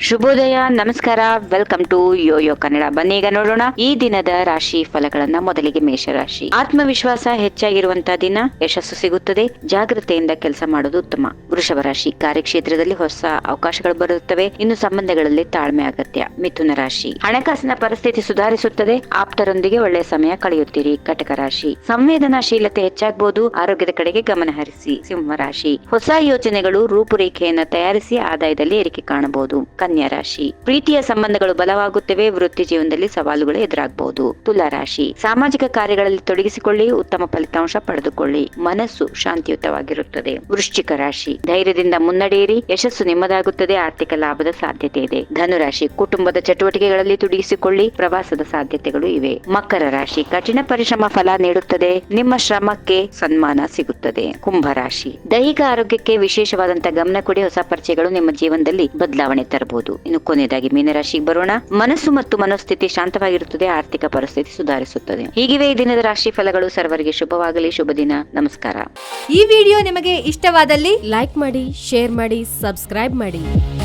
ಶುಭೋದಯ, ನಮಸ್ಕಾರ, welcome to Yoyo Kannada. ಬನ್ನಿ ಈಗ ನೋಡೋಣ ಈ ದಿನದ ರಾಶಿ ಫಲಗಳನ್ನ. ಮೊದಲಿಗೆ ಮೇಷರಾಶಿ. ಆತ್ಮವಿಶ್ವಾಸ ಹೆಚ್ಚಾಗಿರುವಂತಹ ದಿನ, ಯಶಸ್ಸು ಸಿಗುತ್ತದೆ, ಜಾಗ್ರತೆಯಿಂದ ಕೆಲಸ ಮಾಡೋದು ಉತ್ತಮ. ವೃಷಭ ರಾಶಿ. ಕಾರ್ಯಕ್ಷೇತ್ರದಲ್ಲಿ ಹೊಸ ಅವಕಾಶಗಳು ಬರುತ್ತವೆ, ಇನ್ನು ಸಂಬಂಧಗಳಲ್ಲಿ ತಾಳ್ಮೆ ಅಗತ್ಯ. ಮಿಥುನ ರಾಶಿ. ಹಣಕಾಸಿನ ಪರಿಸ್ಥಿತಿ ಸುಧಾರಿಸುತ್ತದೆ, ಆಪ್ತರೊಂದಿಗೆ ಒಳ್ಳೆಯ ಸಮಯ ಕಳೆಯುತ್ತೀರಿ. ಕಟಕ ರಾಶಿ. ಸಂವೇದನಾಶೀಲತೆ ಹೆಚ್ಚಾಗಬಹುದು, ಆರೋಗ್ಯದ ಕಡೆಗೆ ಗಮನ ಹರಿಸಿ. ಸಿಂಹ ರಾಶಿ. ಹೊಸ ಯೋಜನೆಗಳು ರೂಪುರೇಖೆಯನ್ನ ತಯಾರಿಸಿ ಆದಾಯದಲ್ಲಿ ಏರಿಕೆ ಕಾಣಬಹುದು. ಕನ್ಯಾ ರಾಶಿ. ಪ್ರೀತಿಯ ಸಂಬಂಧಗಳು ಬಲವಾಗುತ್ತವೆ, ವೃತ್ತಿ ಜೀವನದಲ್ಲಿ ಸವಾಲುಗಳು ಎದುರಾಗಬಹುದು. ತುಲಾ ರಾಶಿ. ಸಾಮಾಜಿಕ ಕಾರ್ಯಗಳಲ್ಲಿ ತೊಡಗಿಸಿಕೊಳ್ಳಿ, ಉತ್ತಮ ಫಲಿತಾಂಶ ಪಡೆದುಕೊಳ್ಳಿ, ಮನಸ್ಸು ಶಾಂತಿಯುತವಾಗಿರುತ್ತದೆ. ವೃಶ್ಚಿಕ ರಾಶಿ. ಧೈರ್ಯದಿಂದ ಮುನ್ನಡೆಯಿರಿ, ಯಶಸ್ಸು ನಿಮ್ಮದಾಗುತ್ತದೆ, ಆರ್ಥಿಕ ಲಾಭದ ಸಾಧ್ಯತೆ ಇದೆ. ಧನುರಾಶಿ. ಕುಟುಂಬದ ಚಟುವಟಿಕೆಗಳಲ್ಲಿ ತೊಡಗಿಸಿಕೊಳ್ಳಿ, ಪ್ರವಾಸದ ಸಾಧ್ಯತೆಗಳು ಇವೆ. ಮಕರ ರಾಶಿ. ಕಠಿಣ ಪರಿಶ್ರಮ ಫಲ ನೀಡುತ್ತದೆ, ನಿಮ್ಮ ಶ್ರಮಕ್ಕೆ ಸನ್ಮಾನ ಸಿಗುತ್ತದೆ. ಕುಂಭರಾಶಿ. ದೈಹಿಕ ಆರೋಗ್ಯಕ್ಕೆ ವಿಶೇಷವಾದಂತಹ ಗಮನ ಕೊಡಿ, ಹೊಸ ಪರಿಚಯಗಳು ನಿಮ್ಮ ಜೀವನದಲ್ಲಿ ಬದಲಾವಣೆ ತರಬಹುದು. ಇನ್ನು ಕೊನೆಯದಾಗಿ ಮೀನರಾಶಿಗೆ ಬರೋಣ. ಮನಸ್ಸು ಮತ್ತು ಮನೋಸ್ಥಿತಿ ಶಾಂತವಾಗಿರುತ್ತದೆ, ಆರ್ಥಿಕ ಪರಿಸ್ಥಿತಿ ಸುಧಾರಿಸುತ್ತದೆ. ಹೀಗಿವೆ ಈ ದಿನದ ರಾಶಿ ಫಲಗಳು. ಸರ್ವರಿಗೆ ಶುಭವಾಗಲಿ, ಶುಭ ದಿನ, ನಮಸ್ಕಾರ. ಈ ವಿಡಿಯೋ ನಿಮಗೆ ಇಷ್ಟವಾದಲ್ಲಿ ಲೈಕ್ ಮಾಡಿ, ಶೇರ್ ಮಾಡಿ, ಸಬ್ಸ್ಕ್ರೈಬ್ ಮಾಡಿ.